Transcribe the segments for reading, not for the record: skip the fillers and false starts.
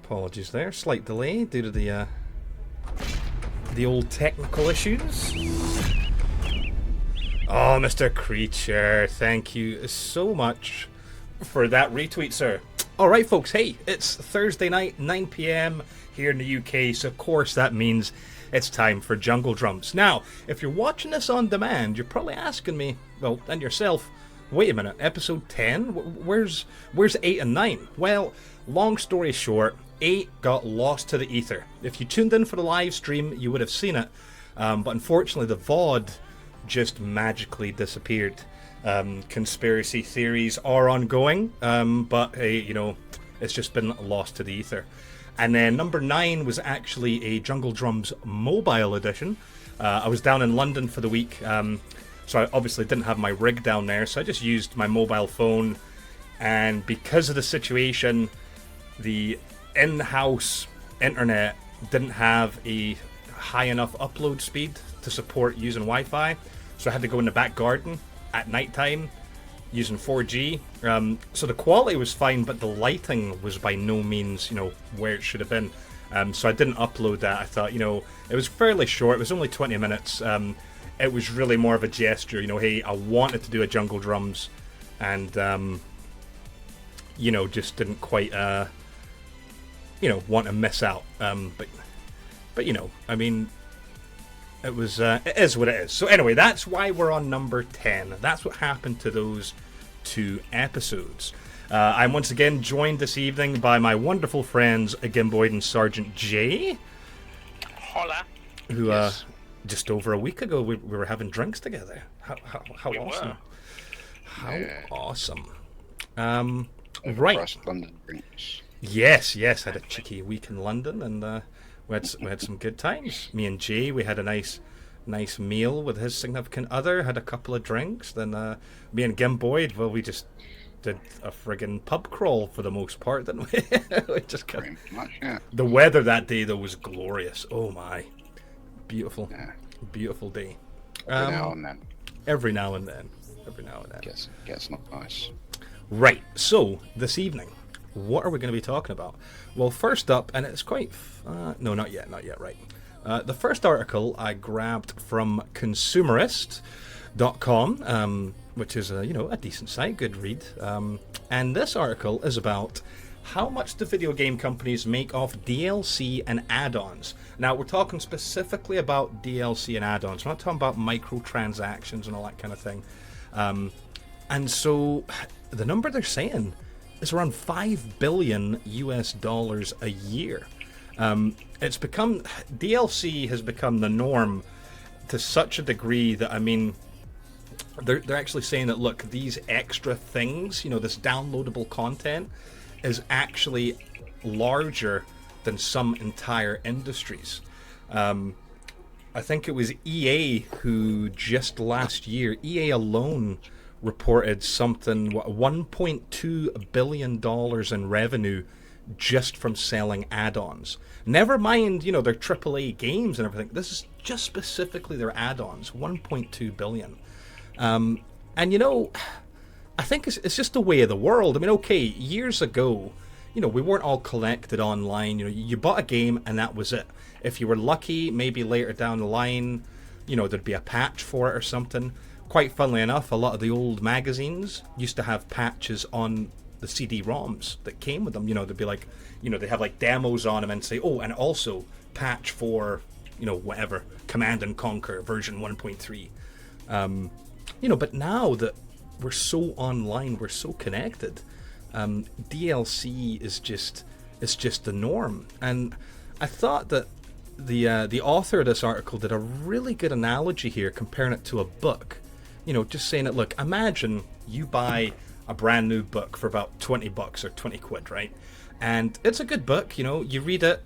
Apologies there, slight delay due to the old technical issues. Oh, Mr. Creature, thank you so much for that retweet, sir. Alright folks, hey, it's Thursday night, 9 PM here in the UK, so of course that means it's time for Jungle Drums. Now, if you're watching this on demand, you're probably asking me, well, and yourself, wait a minute, episode 10? Where's 8 and 9? Well, long story short, 8 got lost to the ether. If you tuned in for the live stream, you would have seen it, but unfortunately the VOD just magically disappeared. Conspiracy theories are ongoing, but hey, you know, it's just been lost to the ether. And then number 9 was actually a Jungle Drums mobile edition. I was down in London for the week, so I obviously didn't have my rig down there, so I just used my mobile phone. And because of the situation, the in-house internet didn't have a high enough upload speed to support using Wi-Fi, so I had to go in the back garden at nighttime using 4G. So the quality was fine, but the lighting was by no means, you know, where it should have been. So I didn't upload that. I thought, you know, it was fairly short. It was only 20 minutes. It was really more of a gesture, you know, hey, I wanted to do a Jungle Drums, and you know, just didn't quite you know, want to miss out. But you know, I mean, it is what it is. So anyway, that's why we're on number 10. That's what happened to those 2 episodes. I'm once again joined this evening by my wonderful friends Gimboyd and Sergeant J. Hola. Who just over a week ago we were having drinks together. How awesome! How awesome! Right. London drinks. Yes, had a cheeky week in London, and we had some good times. Me and Jay, we had a nice meal with his significant other, had a couple of drinks. Then me and Gimboyd, well, we just did a friggin' pub crawl for the most part, didn't we? We just kept... Pretty much, yeah. The weather that day though was glorious. Oh my, beautiful, beautiful day. Every now and then. Every now and then. Gets not nice. Right. So this evening, what are we going to be talking about? Well, first up, and it's quite... no, not yet, right. The first article I grabbed from consumerist.com, which is a decent site, good read. And this article is about how much do video game companies make off DLC and add-ons. Now, we're talking specifically about DLC and add-ons. We're not talking about microtransactions and all that kind of thing. And so the number they're saying is around $5 billion a year. DLC has become the norm to such a degree that, I mean, they're actually saying that, look, these extra things, you know, this downloadable content is actually larger than some entire industries. I think it was EA who just last year, EA alone reported something, $1.2 billion in revenue just from selling add-ons. Never mind, you know, their AAA games and everything. This is just specifically their add-ons, 1.2 billion. And you know, I think it's just the way of the world. I mean, okay, years ago, you know, we weren't all collected online. You know, you bought a game and that was it. If you were lucky, maybe later down the line, you know, there'd be a patch for it or something. Quite funnily enough, a lot of the old magazines used to have patches on the CD-ROMs that came with them. You know, they'd be like, you know, they have like demos on them and say, oh, and also patch for, you know, whatever, Command and Conquer version 1.3. You know, but now that we're so online, we're so connected, DLC is just the norm. And I thought that the author of this article did a really good analogy here, comparing it to a book. You know, just saying that, look, imagine you buy a brand new book for about $20 or 20 quid, right? And it's a good book, you know, you read it,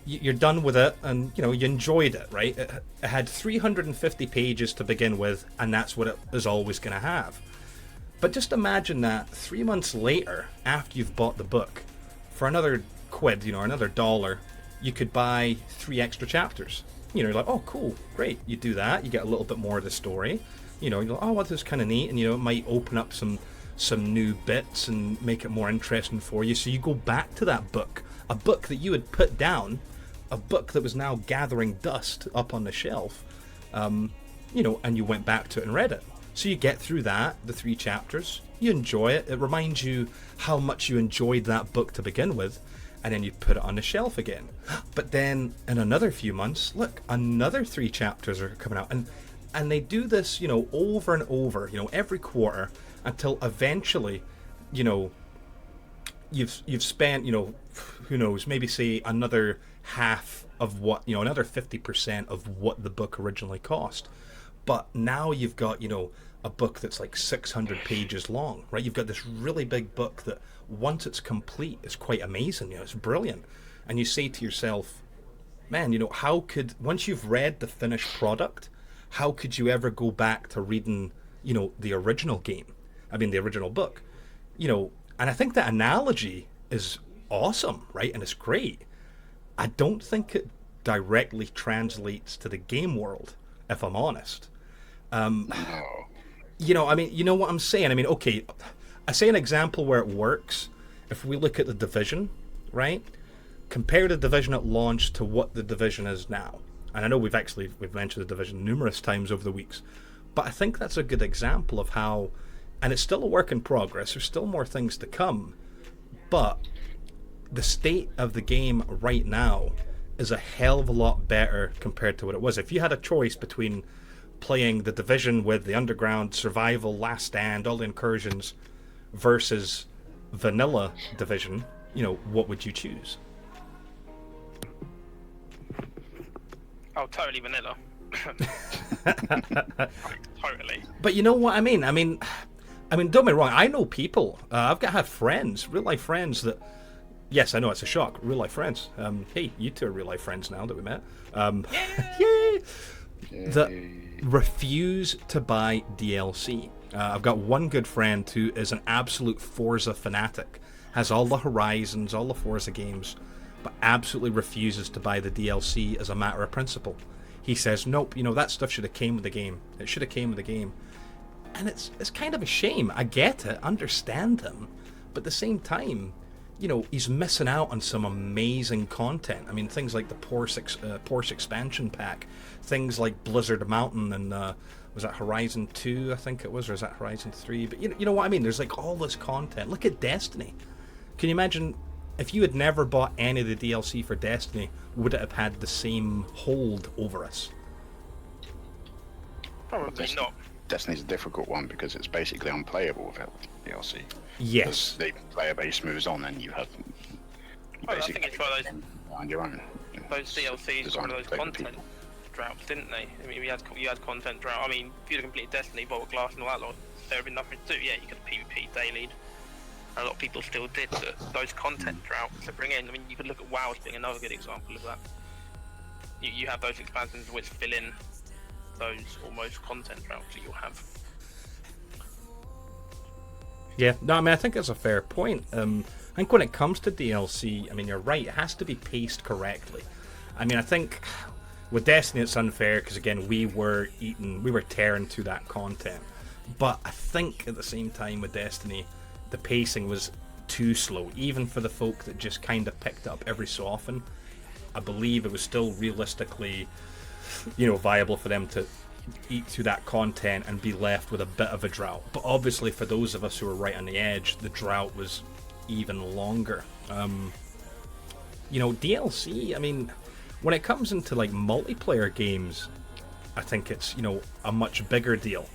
you're done with it, and, you know, you enjoyed it, right? It had 350 pages to begin with, and that's what it is always going to have. But just imagine that 3 months later, after you've bought the book, for another quid, you know, or another dollar, you could buy 3 extra chapters. You know, you're like, oh, cool, great. You do that, you get a little bit more of the story. You know, you're like, oh, well, this is kind of neat, and, you know, it might open up some new bits and make it more interesting for you. So you go back to that book a book that you had put down, a book that was now gathering dust up on the shelf, you know, and you went back to it and read it. So you get through that, the 3 chapters, you enjoy it, it reminds you how much you enjoyed that book to begin with, and then you put it on the shelf again. But then in another few months, look, another 3 chapters are coming out, and they do this, you know, over and over, you know, every quarter, until eventually, you know, you've spent, you know, who knows, maybe say another half of what, you know, another 50% of what the book originally cost. But now you've got, you know, a book that's like 600 pages long, right? You've got this really big book that once it's complete is quite amazing, you know, it's brilliant. And you say to yourself, man, you know, how could, once you've read the finished product, how could you ever go back to reading, you know, the original game? I mean, the original book, you know, and I think that analogy is awesome, right? And it's great. I don't think it directly translates to the game world, if I'm honest. No. You know, I mean, you know what I'm saying? I mean, okay, I say an example where it works. If we look at the Division, right? Compare the Division at launch to what the Division is now. And I know we've mentioned the Division numerous times over the weeks, but I think that's a good example of how, and it's still a work in progress, there's still more things to come, but the state of the game right now is a hell of a lot better compared to what it was. If you had a choice between playing the Division with the Underground, Survival, Last Stand, all the incursions, versus vanilla Division, you know, what would you choose? Oh, totally vanilla. Totally. But you know what I mean? I mean, don't get me wrong. I know people. I've had friends, real life friends that. Yes, I know it's a shock. Real life friends. Hey, you two are real life friends now that we met. Yay! That refuse to buy DLC. I've got one good friend who is an absolute Forza fanatic. Has all the Horizons, all the Forza games, but absolutely refuses to buy the DLC as a matter of principle. He says, nope, you know, that stuff should have came with the game. It should have came with the game. And it's kind of a shame. I get it, understand him, but at the same time, you know, he's missing out on some amazing content. I mean, things like the Porsche expansion pack, things like Blizzard Mountain and was that Horizon 2, I think it was, or is that Horizon 3? But you know what I mean? There's like all this content. Look at Destiny. Can you imagine if you had never bought any of the DLC for Destiny, would it have had the same hold over us? Probably not. Destiny's a difficult one because it's basically unplayable without DLC. Yes. The player base moves on and you have I think it's one of those on your own. Those DLCs were one of those content droughts, didn't they? I mean, you had content drought. I mean, if you'd have completed Destiny, Vault of Glass and all that lot, there would have been nothing to do. Yeah, you could have PvP daily. A lot of people still did, but those content droughts to bring in, I mean, you could look at WoW as being another good example of that. You have those expansions which fill in those almost content droughts that you'll have. Yeah, no, I mean, I think that's a fair point. I think when it comes to DLC, I mean, you're right, it has to be paced correctly. I mean, I think with Destiny it's unfair because, again, we were tearing through that content. But I think at the same time with Destiny, the pacing was too slow, even for the folk that just kind of picked up every so often. I believe it was still realistically, you know, viable for them to eat through that content and be left with a bit of a drought. But obviously for those of us who were right on the edge, the drought was even longer. You know, DLC, I mean, when it comes into like multiplayer games, I think it's, you know, a much bigger deal.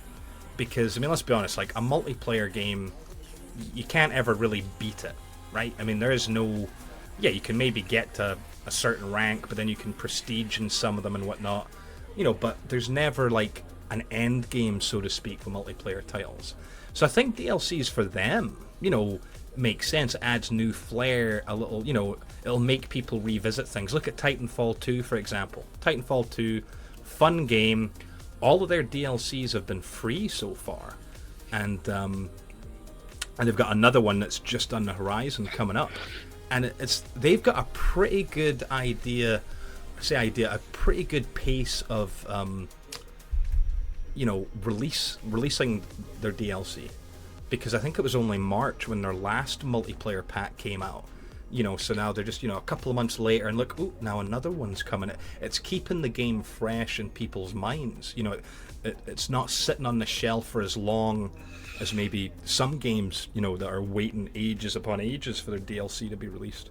Because, I mean, let's be honest, like a multiplayer game, you can't ever really beat it, right? I mean, there is no... Yeah, you can maybe get to a certain rank, but then you can prestige in some of them and whatnot. You know, but there's never like an end game, so to speak, for multiplayer titles. So I think DLCs for them, you know, make sense. It adds new flair, a little, you know, it'll make people revisit things. Look at Titanfall 2, for example. Titanfall 2, fun game. All of their DLCs have been free so far. And they've got another one that's just on the horizon coming up. And they've got a pretty good a pretty good pace of, you know, releasing their DLC. Because I think it was only March when their last multiplayer pack came out. So now they're just, a couple of months later and look, oh, now another one's coming. It's keeping the game fresh in people's minds. It's not sitting on the shelf for as long as maybe some games, that are waiting ages upon ages for their DLC to be released.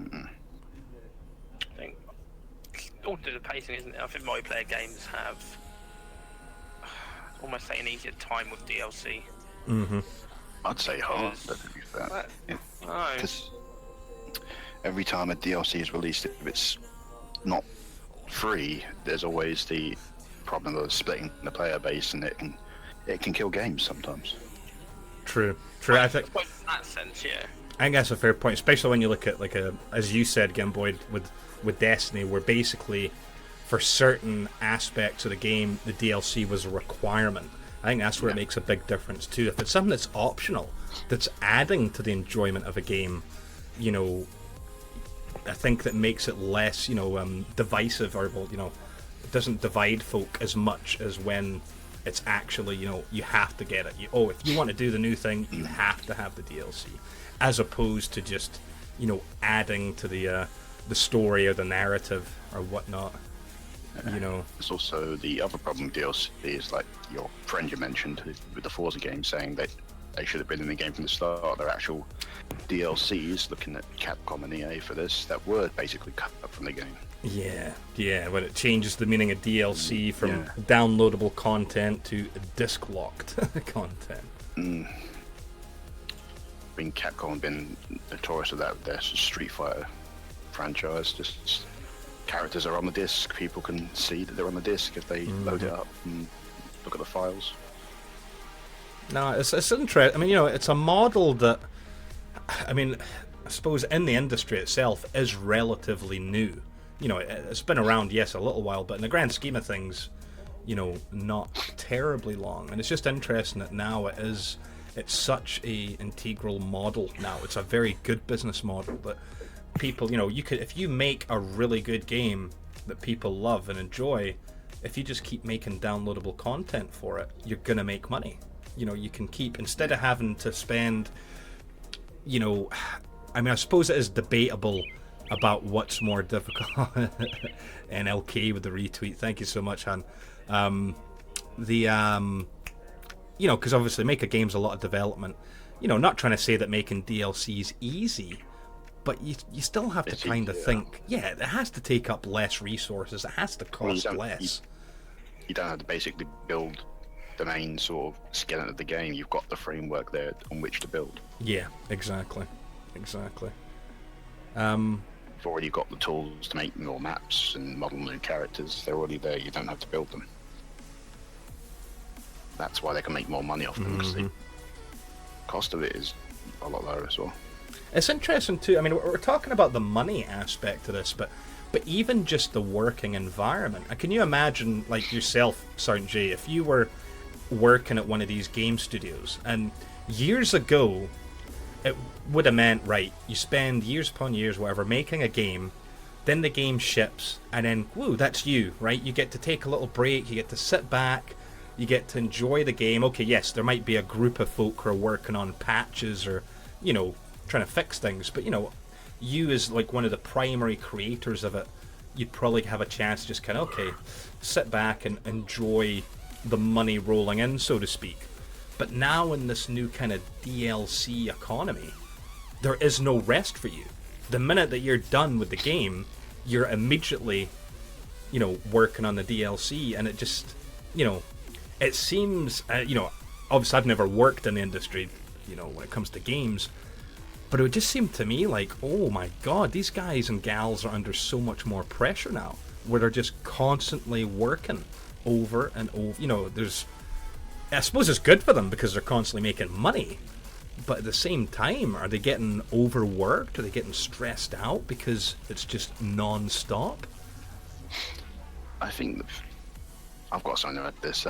I think all to do with the pacing, isn't it? I think multiplayer games have almost like an easier time with DLC. Mm-hmm. I'd say hard, to be fair. Because every time a DLC is released, if it's not free, there's always the problem of splitting the player base, and it can kill games sometimes. True. I think in that sense, yeah. I think that's a fair point, especially when you look at as you said, Game Boy, with Destiny, where basically for certain aspects of the game, the DLC was a requirement. I think that's where it makes a big difference too. If it's something that's optional, that's adding to the enjoyment of a game, I think that makes it less, divisive, or it doesn't divide folk as much as when it's actually, you have to get it. If you want to do the new thing, you have to have the DLC, as opposed to just, adding to the story or the narrative or whatnot. There's also the other problem with DLC is, like your friend you mentioned with the Forza game, saying that they should have been in the game from the start. Their actual DLCs, looking at Capcom and EA for this, that were basically cut up from the game. Yeah, when it changes the meaning of DLC from downloadable content to disc-locked content. I mean, Capcom have been notorious of that with their Street Fighter franchise. Just characters are on the disc, people can see that they're on the disc if they load it up and look at the files. No, it's interesting. I mean, it's a model that, I suppose in the industry itself is relatively new. It's been around, yes, a little while, but in the grand scheme of things, not terribly long. And it's just interesting that now it's such a integral model now. It's a very good business model that people, if you make a really good game that people love and enjoy, if you just keep making downloadable content for it, you're gonna make money. You can keep, instead of having to spend, I suppose it is debatable about what's more difficult. NLK with the retweet, thank you so much, Han. Because obviously make a game's a lot of development. Not trying to say that making DLC is easy, but you still have to kind of think, it has to take up less resources, it has to cost less. You don't have to basically build the main sort of skeleton of the game. You've got the framework there on which to build. Yeah, exactly. You've already got the tools to make more maps and model new characters. They're already there. You don't have to build them. That's why they can make more money off them, because the cost of it is a lot lower as well. It's interesting too. I mean, we're talking about the money aspect of this, but even just the working environment. Can you imagine, like yourself, Sergeant J, if you were working at one of these game studios, and years ago, it would have meant, right, you spend years upon years, whatever, making a game, then the game ships, and then, woo, that's you, right? You get to take a little break, you get to sit back, you get to enjoy the game. Okay, yes, there might be a group of folk who are working on patches or, trying to fix things, but, you as, like, one of the primary creators of it, you'd probably have a chance to just kind of, okay, sit back and enjoy the money rolling in, so to speak. But now in this new kind of DLC economy, there is no rest for you. The minute that you're done with the game, you're immediately, working on the DLC, and it just, it seems, obviously I've never worked in the industry, when it comes to games, but it would just seem to me like, oh my god, these guys and gals are under so much more pressure now, where they're just constantly working over and over. I suppose it's good for them because they're constantly making money, but at the same time, are they getting overworked? Are they getting stressed out because it's just non-stop? I think I've got something like this.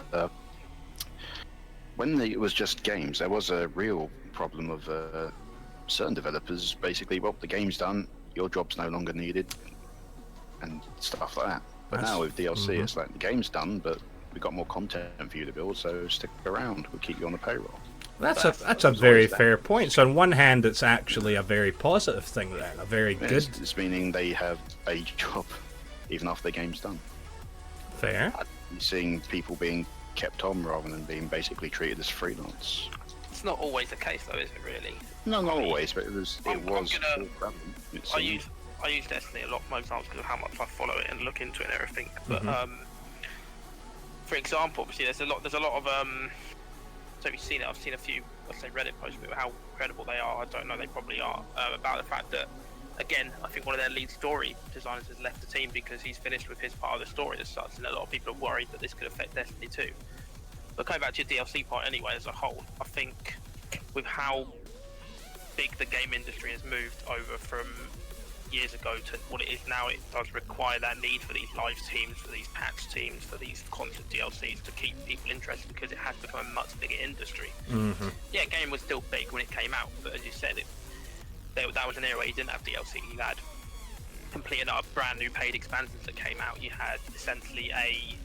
When it was just games, there was a real problem of certain developers basically, well, the game's done, your job's no longer needed, and stuff like that. But now with DLC, it's like the game's done, but we've got more content for you to build, so stick around. We'll keep you on the payroll. That's a very fair point. So on one hand, it's actually a very positive thing then, a very good. It's meaning they have a job even after the game's done. Fair. You're seeing people being kept on rather than being basically treated as freelance. It's not always the case, though, is it? Really? No, not always, but it was. I use Destiny a lot most times because of how much I follow it and look into it and everything. But for example, obviously, there's a lot of So you've seen it. I've seen a few, let's say, Reddit posts about how credible they are. I don't know. They probably are about the fact that, again, I think one of their lead story designers has left the team because he's finished with his part of the story as such, and a lot of people are worried that this could affect Destiny 2. But going back to your DLC part anyway, as a whole, I think with how big the game industry has moved over from years ago to what it is now, it does require that need for these live teams, for these patch teams, for these constant DLCs to keep people interested because it has become a much bigger industry. Yeah, game was still big when it came out, but as you said, that was an era where you didn't have DLC. You had completed up brand new paid expansions that came out. You had essentially a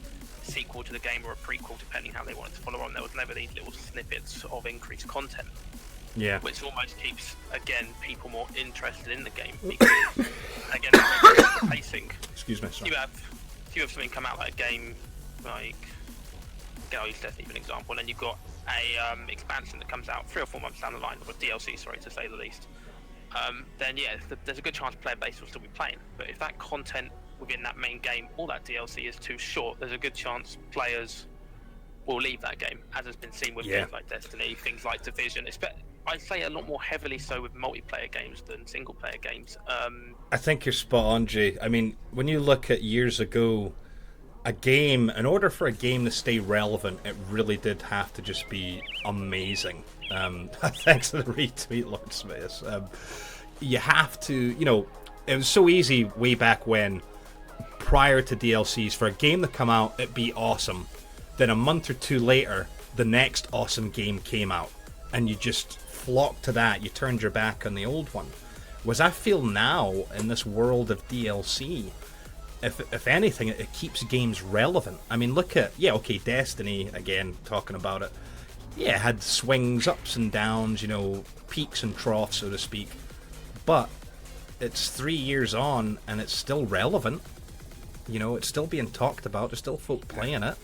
sequel to the game or a prequel, depending how they wanted to follow on. There was never these little snippets of increased content. Yeah. Which almost keeps, again, people more interested in the game because, again, the pacing. Excuse me, sorry. You have something come out like a game, like, again, I'll use Destiny for an example, and then you've got a expansion that comes out 3 or 4 months down the line, or a DLC, sorry, to say the least. Then yeah, there's a good chance player base will still be playing. But if that content within that main game or that DLC is too short, there's a good chance players will leave that game, as has been seen with games like Destiny, things like Division. I say a lot more heavily so with multiplayer games than single player games. I think you're spot on, Jay. I mean, when you look at years ago, a game, in order for a game to stay relevant, it really did have to just be amazing. Thanks to the retweet, Lord Smith. You have to, it was so easy way back when, prior to DLCs, for a game to come out, it'd be awesome. Then a month or two later, the next awesome game came out, and you just flocked to that. You turned your back on the old one. Whereas I feel now, in this world of DLC, if anything, it keeps games relevant. I mean, look at, Destiny, again, talking about it. Yeah, it had swings, ups and downs, peaks and troughs, so to speak. But it's 3 years on, and it's still relevant. It's still being talked about. There's still folk playing it.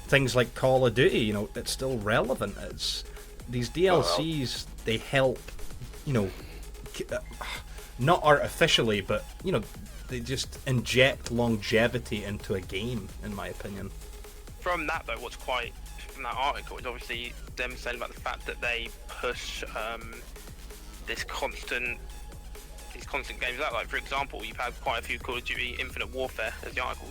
Things like Call of Duty, it's still relevant. It's these DLCs, they help, not artificially, but, they just inject longevity into a game, in my opinion. From that, though, from that article is obviously them saying about the fact that they push these constant games out. Like, for example, you've had quite a few Call of Duty Infinite Warfare, as the article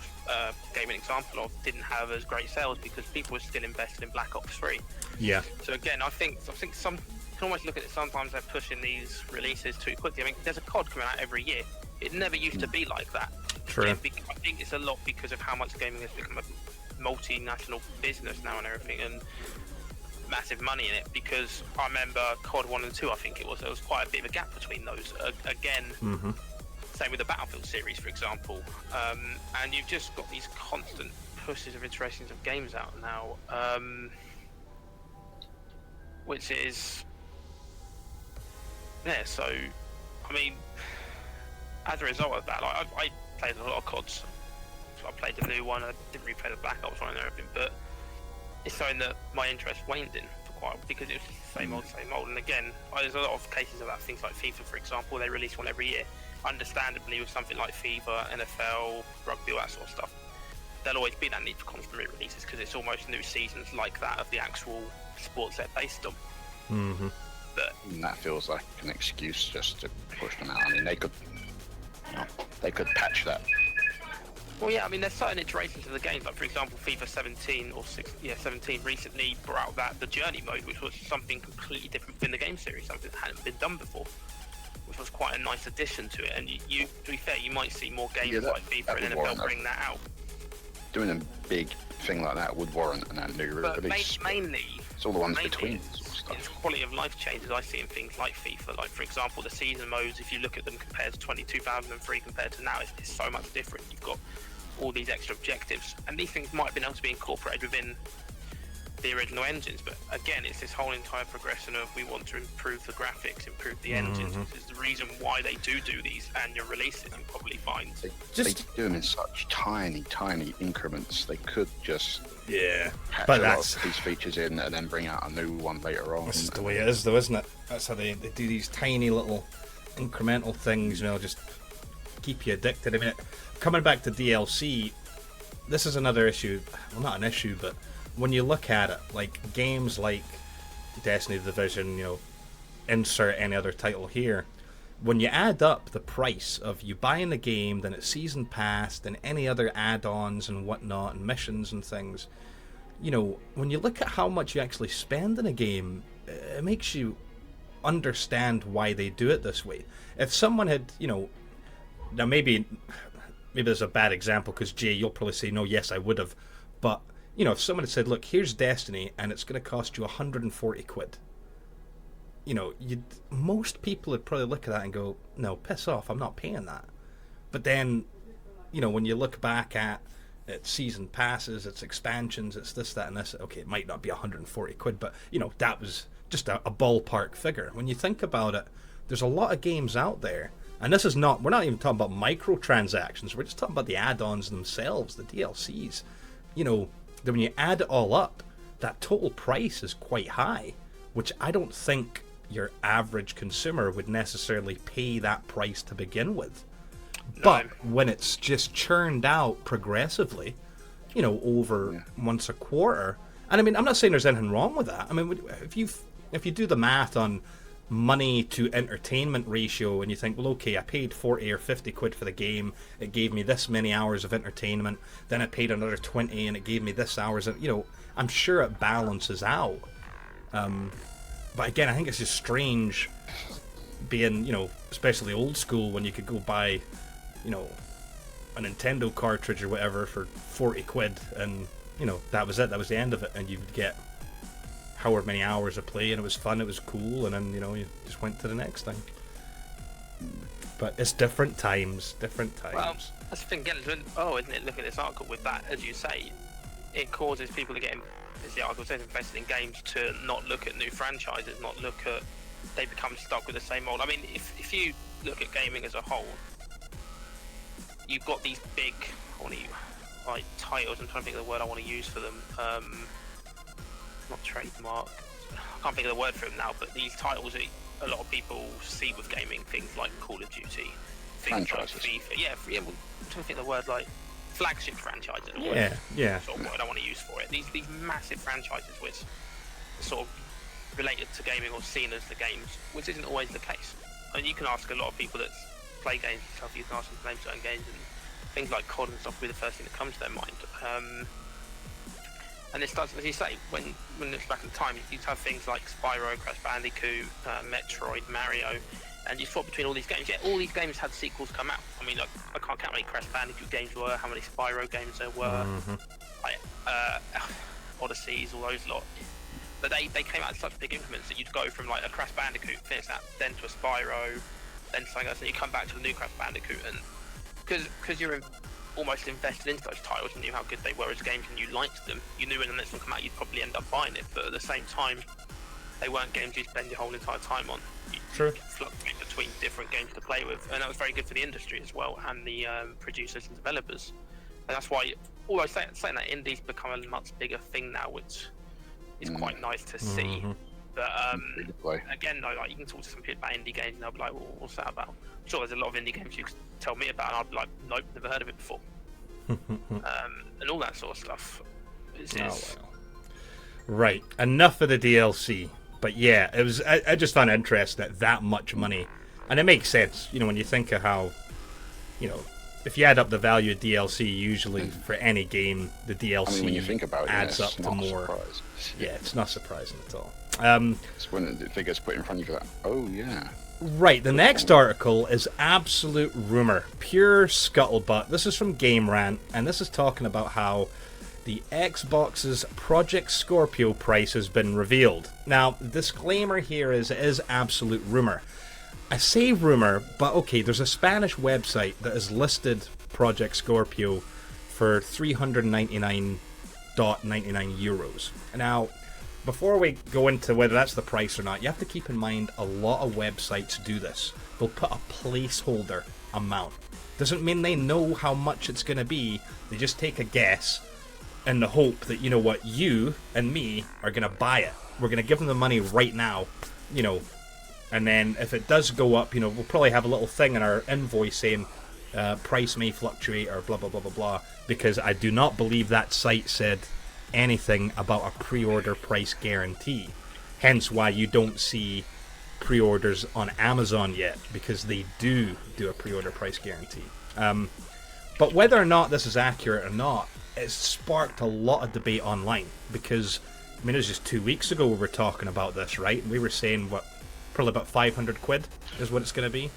gave an example of, didn't have as great sales because people were still invested in Black Ops 3. Yeah. So again, I think some can almost look at it, sometimes they're pushing these releases too quickly. I mean, there's a COD coming out every year. It never used to be like that. True. Yeah, I think it's a lot because of how much gaming has become a multinational business now and everything, and massive money in it. Because I remember COD 1 and 2, I think there was quite a bit of a gap between those. Same with the Battlefield series, for example. And you've just got these constant pushes of iterations of games out now, which is... Yeah, so, I mean, as a result of that, like, I played a lot of CODs. So I played the new one, I didn't replay the Black Ops one and everything, but it's something that my interest waned in for quite a while because it was the same old. And again, there's a lot of cases of that, things like FIFA, for example, they release one every year. Understandably, with something like FIFA, NFL, rugby, all that sort of stuff, there'll always be that need for constant re-releases because it's almost new seasons like that of the actual sports they're based on. And that feels like an excuse just to push them out. I mean, they could patch that. Well, yeah, I mean, there's certain iterations of the games. Like, for example, FIFA 17 17 recently brought out the Journey mode, which was something completely different within the game series, something that hadn't been done before, which was quite a nice addition to it. And you to be fair, you might see more games like FIFA and NFL bring that out. Doing a big thing like that would warrant an new release. Mainly, it's all the ones between. It's quality of life changes I see in things like FIFA. Like, for example, the season modes, if you look at them compared to 2003 compared to now, it's so much different. You've got all these extra objectives, and these things might have been able to be incorporated within the original engines. But again, it's this whole entire progression of we want to improve the graphics, improve the engines, which is the reason why they do these annual releases. You probably find they do them in such tiny increments. They could just but that's these features in and then bring out a new one later on. This is the way it is, though, isn't it? That's how they do these tiny little incremental things, you know, just keep you addicted. I mean, coming back to DLC, this is another issue. Well, not an issue, but when you look at it, like games like Destiny, The Division, you know, insert any other title here, when you add up the price of you buying the game, then it's season pass, then any other add-ons and whatnot, and missions and things, you know, when you look at how much you actually spend in a game, it makes you understand why they do it this way. If someone had, you know, now maybe there's a bad example, because Jay, you'll probably say, no, yes, I would have, but you know, if someone had said, look, here's Destiny, and it's going to cost you 140 quid, you know, most people would probably look at that and go, no, piss off, I'm not paying that. But then, you know, when you look back at season passes, it's expansions, it's this, that, and this, okay, it might not be 140 quid, but, you know, that was just a ballpark figure. When you think about it, there's a lot of games out there, and this is not, we're not even talking about microtransactions, we're just talking about the add-ons themselves, the DLCs. You know, then when you add it all up, that total price is quite high, which I don't think your average consumer would necessarily pay that price to begin with. No. But when it's just churned out progressively, you know, over once a quarter, and I mean, I'm not saying there's anything wrong with that. I mean, if you do the math on money to entertainment ratio and you think, well, okay, I paid 40 or 50 quid for the game, it gave me this many hours of entertainment, then I paid another 20 and it gave me this hours, and you know, I'm sure it balances out. But again, I think it's just strange being, you know, especially old school, when you could go buy, you know, a Nintendo cartridge or whatever for 40 quid and, you know, that was it, that was the end of it, and you'd get however many hours of play, and it was fun, it was cool, and then, you know, you just went to the next thing. But it's different times. Well, that's the thing, again, isn't it, look at this article with that, as you say, it causes people to get, as the article says, invested in games to not look at new franchises, not look at, they become stuck with the same old. I mean, if you look at gaming as a whole, you've got these big, like titles, I'm trying to think of the word I want to use for them, not trademark, I can't think of the word for them now, but these titles that a lot of people see with gaming, things like Call of Duty, things franchises. Like FIFA, I'm trying to think of the word, like flagship franchises, sort of word I want to use for it. These massive franchises which are sort of related to gaming or seen as the games, which isn't always the case. I mean, you can ask a lot of people that play games and stuff, you can ask them to name certain games, and things like COD and stuff will be the first thing that comes to their mind. And it starts, as you say, when it's back in time, you have things like Spyro, Crash Bandicoot, Metroid, Mario, and you swap between all these games. Yeah, all these games had sequels come out. I mean, like, I can't count how many Crash Bandicoot games there were, how many Spyro games there were, like Odysseys, all those lot. But they came out in such big increments that you'd go from like a Crash Bandicoot, finish that, then to a Spyro, then something else, and you come back to the new Crash Bandicoot, and because you're almost invested into those titles and knew how good they were as games and you liked them, you knew when the next one came out you'd probably end up buying it, but at the same time they weren't games you spend your whole entire time on. You could fluctuate between different games to play with, and that was very good for the industry as well, and the producers and developers. And that's why, although saying that, indies become a much bigger thing now, which is quite nice to see. But again, though, like, you can talk to some people about indie games and they'll be like, well, what's that about? I'm sure there's a lot of indie games you could tell me about and I'd be like, nope, never heard of it before. And all that sort of stuff. Right, enough of the DLC. But yeah, it was. I just found it interesting that much money, and it makes sense. You know, when you think of how, you know, if you add up the value of DLC, usually for any game, the DLC when you think about it, adds up to more. Yeah, it's not surprising at all. It's when the figures put in front of you, like, oh yeah. Right, the next article is absolute rumor, pure scuttlebutt. This is from Game Rant, and this is talking about how the Xbox's Project Scorpio price has been revealed. Now, disclaimer here is it is absolute rumor. I say rumor, but okay, there's a Spanish website that has listed Project Scorpio for $399 €499. Now, before we go into whether that's the price or not, you have to keep in mind a lot of websites do this. They'll put a placeholder amount. Doesn't mean they know how much it's going to be. They just take a guess in the hope that, you know what, you and me are going to buy it. We're going to give them the money right now, you know, and then if it does go up, you know, we'll probably have a little thing in our invoice saying price may fluctuate or blah, blah, blah, blah, blah, because I do not believe that site said anything about a pre-order price guarantee. Hence why you don't see pre-orders on Amazon yet, because they do a pre-order price guarantee. But whether or not this is accurate or not, it's sparked a lot of debate online, because I mean, it was just 2 weeks ago we were talking about this, right? We were saying what, probably about 500 quid is what it's going to be.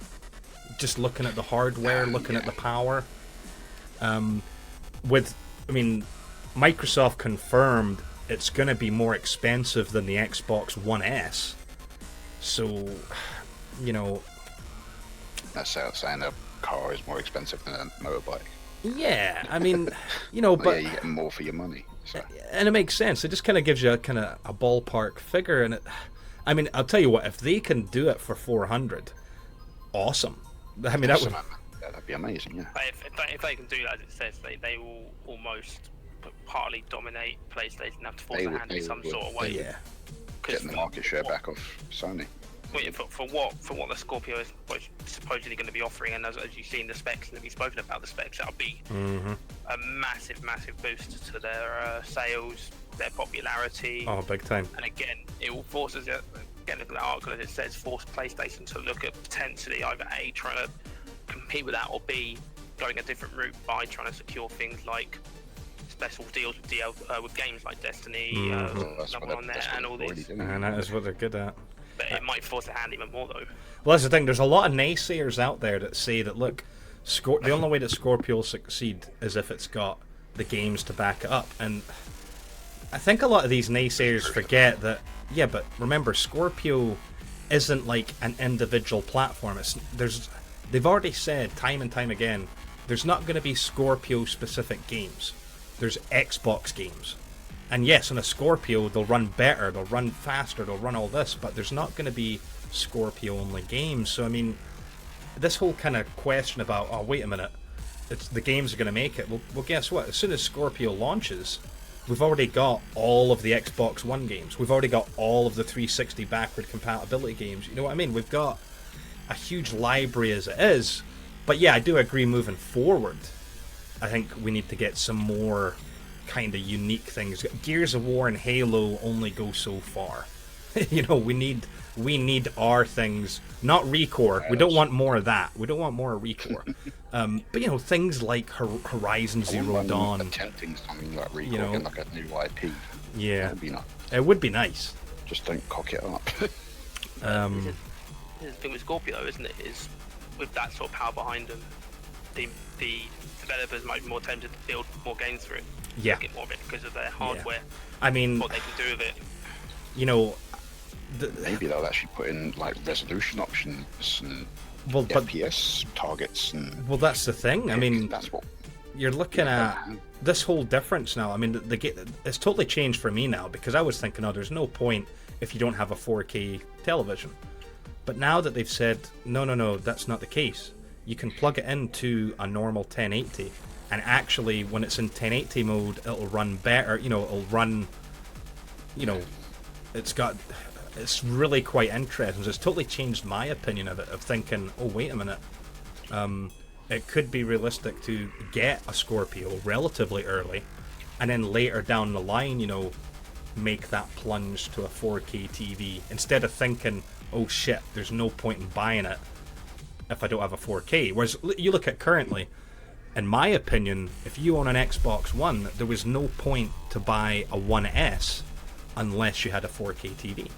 Just looking at the hardware, looking at the power. Microsoft confirmed it's going to be more expensive than the Xbox One S. So, you know... That's saying a car is more expensive than a motorbike. Yeah, I mean, you know, but... yeah, you get more for your money. So. And it makes sense. It just kind of gives you a ballpark figure. And I mean, I'll tell you what, if they can do it for 400, awesome. I mean, that'd be amazing, yeah. If they can do that, as it says, they will almost partly dominate PlayStation, have to force their hand in some sort of way. Yeah. Getting the market share back off Sony. Well, yeah, for what the Scorpio is supposedly going to be offering, and as you've seen the specs, and we've spoken about the specs, that'll be a massive boost to their sales, their popularity. Oh, big time. And again, it will force us, again, look at that article as it says, force PlayStation to look at potentially either A, trying to compete with that, or B, going a different route by trying to secure things like special deals with games like Destiny, number on there, and all these. And that is what they're good at. But it might force their hand even more, though. Well, that's the thing. There's a lot of naysayers out there that say that, look, the only way that Scorpio will succeed is if it's got the games to back it up. And I think a lot of these naysayers forget that, yeah, but remember, Scorpio isn't like an individual platform. They've already said time and time again, there's not going to be Scorpio-specific games. There's Xbox games. And yes, on a Scorpio, they'll run better, they'll run faster, they'll run all this, but there's not going to be Scorpio-only games. So, I mean, this whole kind of question about, oh, wait a minute, the games are going to make it. Well, guess what? As soon as Scorpio launches, we've already got all of the Xbox One games. We've already got all of the 360 backward compatibility games. You know what I mean? We've got a huge library as it is. But yeah, I do agree moving forward, I think we need to get some more kind of unique things. Gears of War and Halo only go so far. You know, we need our things, not Recore. We don't want more of that. We don't want more of Recore. But you know, things like Horizon Zero Dawn. Attempting something like Recore, you know, like a new IP. Yeah, that would be nice. It would be nice. Just don't cock it up. The thing with Scorpio, isn't it, is with that sort of power behind them, the developers might be more tempted to build more games for it. Yeah. Get more of it because of their hardware. Yeah. I mean, what they can do with it. You know, maybe they'll actually put in like resolution options and FPS targets. And well, that's the thing. I mean, that's what you're looking at. This whole difference now. I mean, it's totally changed for me now, because I was thinking, oh, there's no point if you don't have a 4K television. But now that they've said, no, that's not the case. You can plug it into a normal 1080, and actually, when it's in 1080 mode, it'll run better. You know, it'll run. You know, it's really quite interesting. So it's totally changed my opinion of it. Of thinking, oh, wait a minute, it could be realistic to get a Scorpio relatively early, and then later down the line, you know, make that plunge to a 4K TV instead of thinking, oh shit, there's no point in buying it if I don't have a 4K. Whereas you look at currently, in my opinion, if you own an Xbox One, there was no point to buy a One S unless you had a 4K TV.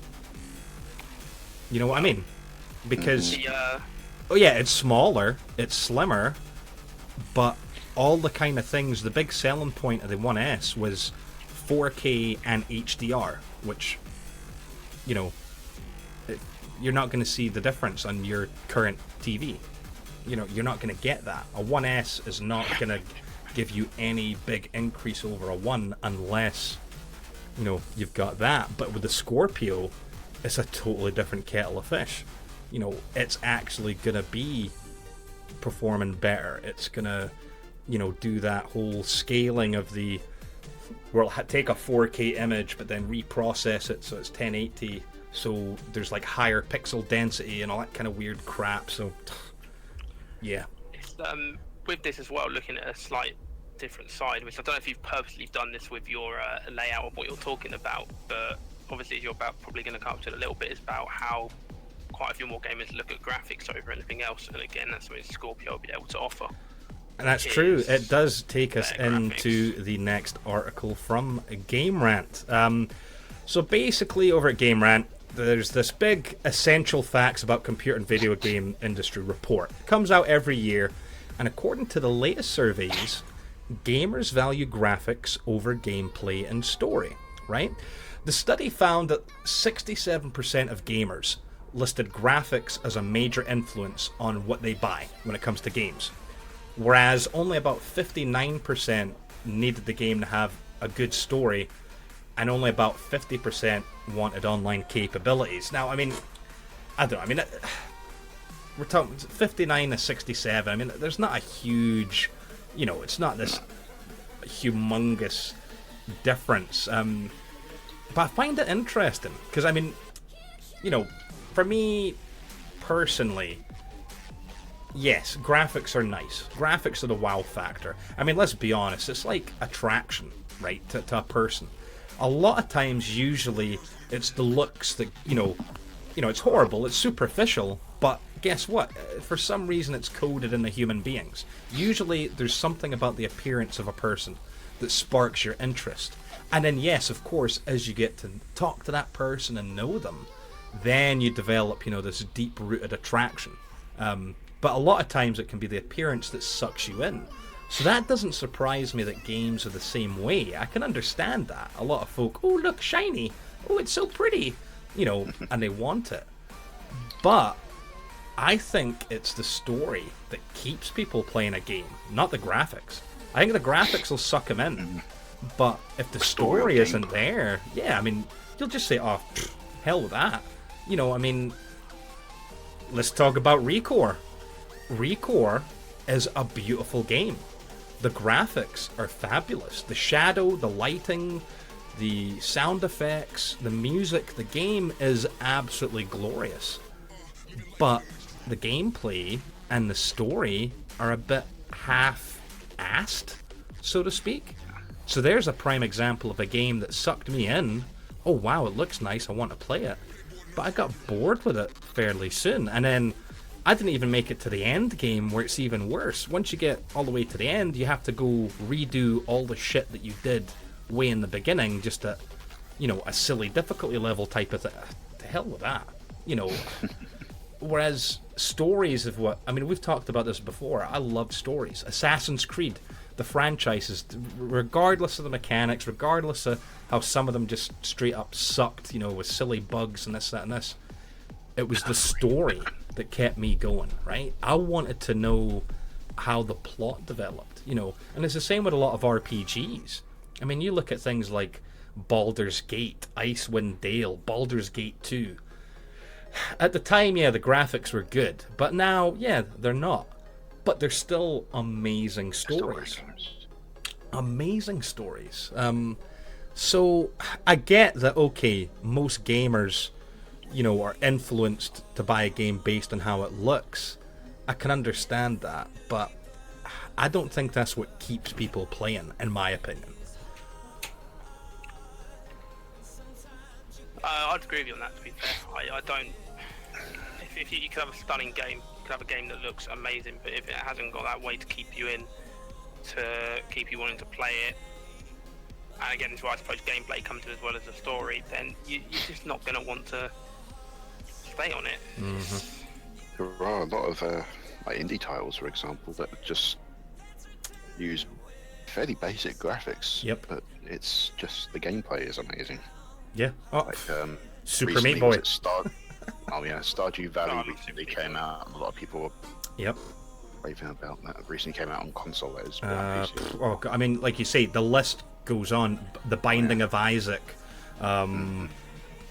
You know what I mean? Because oh yeah, it's smaller, it's slimmer, but all the kind of things, the big selling point of the One S was 4K and HDR, which, you know, you're not going to see the difference on your current TV. You know, you're not going to get that. A 1S is not going to give you any big increase over a 1 unless, you know, you've got that. But with the Scorpio, it's a totally different kettle of fish. You know, it's actually gonna be performing better. It's gonna, you know, do that whole scaling of the, where it'll take a 4K image but then reprocess it so it's 1080, so there's like higher pixel density and all that kind of weird crap. So yeah, it's, with this as well, looking at a slight different side, which I don't know if you've purposely done this with your layout of what you're talking about, but obviously you're probably going to come up to it a little bit, is about how quite a few more gamers look at graphics over anything else, and again, that's something Scorpio will be able to offer. And that's true. It does take us into the next article from Game Rant. So basically, over at Game Rant, there's this big essential facts about computer and video game industry report. It comes out every year, and according to the latest surveys, gamers value graphics over gameplay and story, right? The study found that 67% of gamers listed graphics as a major influence on what they buy when it comes to games, whereas only about 59% needed the game to have a good story, and only about 50% wanted online capabilities. Now, I mean, I don't know, I mean, we're talking 59 to 67, I mean, there's not a huge, you know, it's not this humongous difference, but I find it interesting, because, I mean, you know, for me, personally, yes, graphics are nice. Graphics are the wow factor. I mean, let's be honest, it's like attraction, right, to a person. A lot of times, usually, it's the looks that, you know, it's horrible, it's superficial, but guess what? For some reason, it's coded in the human beings. Usually, there's something about the appearance of a person that sparks your interest. And then, yes, of course, as you get to talk to that person and know them, then you develop, you know, this deep-rooted attraction. But a lot of times it can be the appearance that sucks you in. So that doesn't surprise me that games are the same way. I can understand that. A lot of folk, oh, look, shiny. Oh, it's so pretty. You know, and they want it. But I think it's the story that keeps people playing a game, not the graphics. I think the graphics will suck them in. But if the story isn't there, yeah, I mean, you'll just say, oh, hell with that. You know, I mean, let's talk about Recore. Recore is a beautiful game. The graphics are fabulous. The shadow, the lighting, the sound effects, the music, the game is absolutely glorious. But the gameplay and the story are a bit half-assed, so to speak. So there's a prime example of a game that sucked me in. Oh wow, it looks nice, I want to play it. But I got bored with it fairly soon, and then I didn't even make it to the end game, where it's even worse. Once you get all the way to the end, you have to go redo all the shit that you did way in the beginning, just at, you know, a silly difficulty level type of thing. To hell with that, you know. Whereas stories of what, I mean, we've talked about this before, I love stories. Assassin's Creed, the franchises, regardless of the mechanics, regardless of how some of them just straight up sucked, you know, with silly bugs and this, that, and this, it was the story that kept me going, right? I wanted to know how the plot developed, you know, and it's the same with a lot of RPGs. I mean, you look at things like Baldur's Gate, Icewind Dale, Baldur's Gate 2. At the time, yeah, the graphics were good, but now, yeah, they're not. But they're still amazing stories. Amazing stories. So I get that, okay, most gamers, you know, are influenced to buy a game based on how it looks. I can understand that, but I don't think that's what keeps people playing, in my opinion. I'd agree with you on that, to be fair. I don't... If you could have a stunning game, you could have a game that looks amazing, but if it hasn't got that way to keep you in, to keep you wanting to play it, and again, this is why I suppose gameplay comes in as well as the story, then you're just not going to want to stay on it. Mm-hmm. There are a lot of like indie titles, for example, that just use fairly basic graphics. Yep. But it's just the gameplay is amazing. Yeah. Oh, like, Super Meat Boy. Oh yeah, Stardew Valley recently came out, and a lot of people were raving about that. It recently came out on console. That is PC. Oh, I mean, like you say, the list goes on. The Binding of Isaac.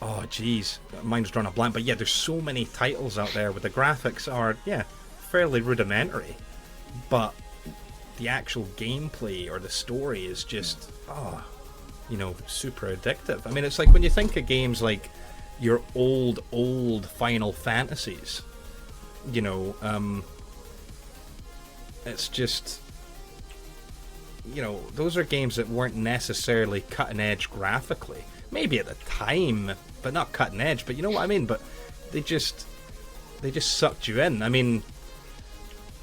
Oh, geez, mine's drawn a blank. But yeah, there's so many titles out there where the graphics are, fairly rudimentary, but the actual gameplay or the story is just, super addictive. I mean, it's like when you think of games like your old Final Fantasies, it's just, those are games that weren't necessarily cutting edge graphically. Maybe at the time, but not cutting edge. But you know what I mean? But they just sucked you in. I mean,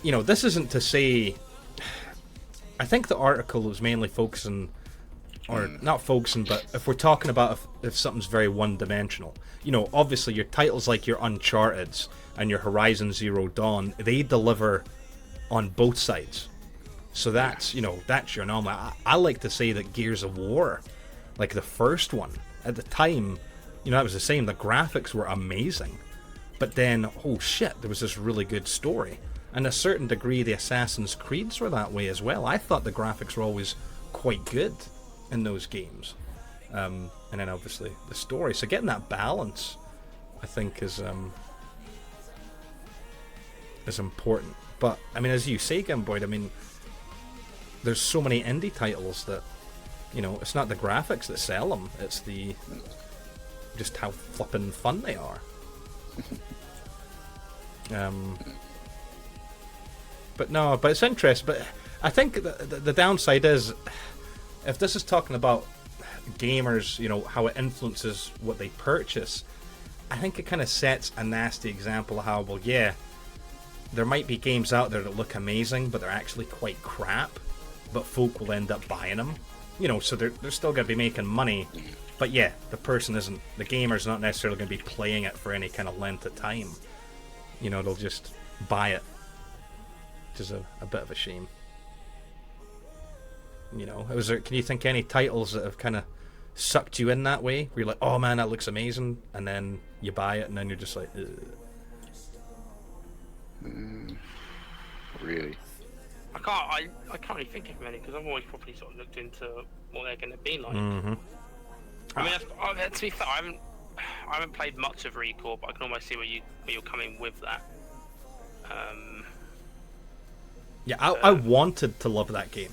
this isn't to say. I think the article was mainly focusing, or not focusing, but if we're talking about if something's very one-dimensional, obviously your titles like your Uncharted's and your Horizon Zero Dawn, they deliver on both sides. So that's that's your anomaly. I like to say that Gears of War, like the first one, at the time, that was the same. The graphics were amazing. But then, oh shit, there was this really good story. And a certain degree, the Assassin's Creeds were that way as well. I thought the graphics were always quite good in those games. And then obviously the story. So getting that balance, I think, is important. But, I mean, as you say, Gamboyd, I mean, there's so many indie titles that, it's not the graphics that sell them. It's just how flippin' fun they are. But it's interesting. But I think the downside is, if this is talking about gamers, how it influences what they purchase, I think it kind of sets a nasty example of how, there might be games out there that look amazing, but they're actually quite crap, but folk will end up buying them. So they're still going to be making money, but the the gamer's not necessarily going to be playing it for any kind of length of time. They'll just buy it, which is a bit of a shame. Can you think any titles that have kind of sucked you in that way, where you're like, oh man, that looks amazing, and then you buy it, and then you're just like, ugh. Really? I can't really think of many, because I've always probably sort of looked into what they're going to be like. Mm-hmm. I mean, to be fair, I haven't played much of Recore, but I can almost see where you're coming with that. I wanted to love that game.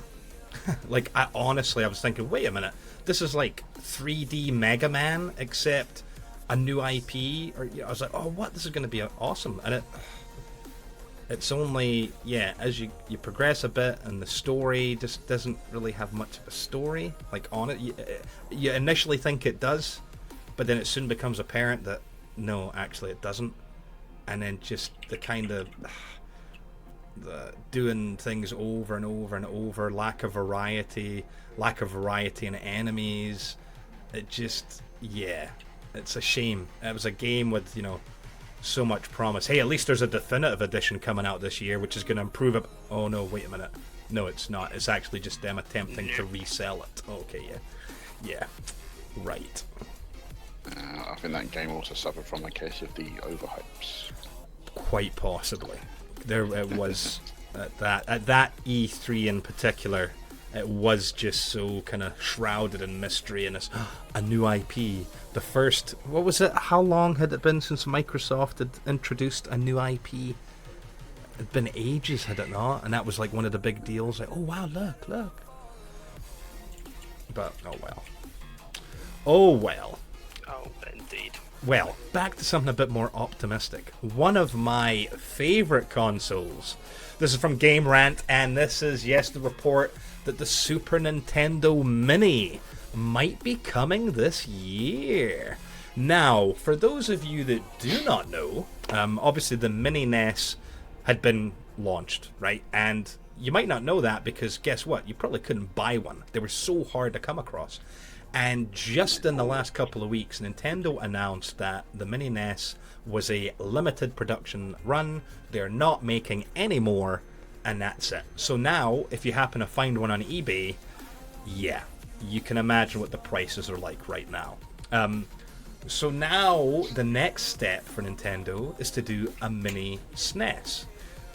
Like, I was thinking, wait a minute, this is like 3D Mega Man, except a new IP. Or I was like, oh, what? This is going to be awesome. And it's only, as you progress a bit, and the story just doesn't really have much of a story, like, on it. You initially think it does, but then it soon becomes apparent that, no, actually it doesn't. And then just the kind of the doing things over and over and over, lack of variety in enemies. It just, it's a shame. It was a game with, so much promise. Hey, at least there's a definitive edition coming out this year, which is going to improve it. Oh no, wait a minute. No, it's not. It's actually just them attempting to resell it. Okay, yeah, right. I think that game also suffered from a case of the overhypes. Quite possibly. There it was at that E3 in particular. It was just so kind of shrouded in mystery, and it's a new IP. The first, what was it? How long had it been since Microsoft had introduced a new IP? It'd been ages, had it not? And that was like one of the big deals. Like, oh wow, look. But oh well. Oh, indeed. Well, back to something a bit more optimistic. One of my favorite consoles. This is from Game Rant, and this is, the report that the Super Nintendo Mini might be coming this year. Now, for those of you that do not know, obviously the Mini NES had been launched, right? And you might not know that because guess what? You probably couldn't buy one. They were so hard to come across. And just in the last couple of weeks, Nintendo announced that the Mini NES was a limited production run. They're not making any more, and that's it. So now, if you happen to find one on eBay, you can imagine what the prices are like right now. So now, the next step for Nintendo is to do a mini SNES.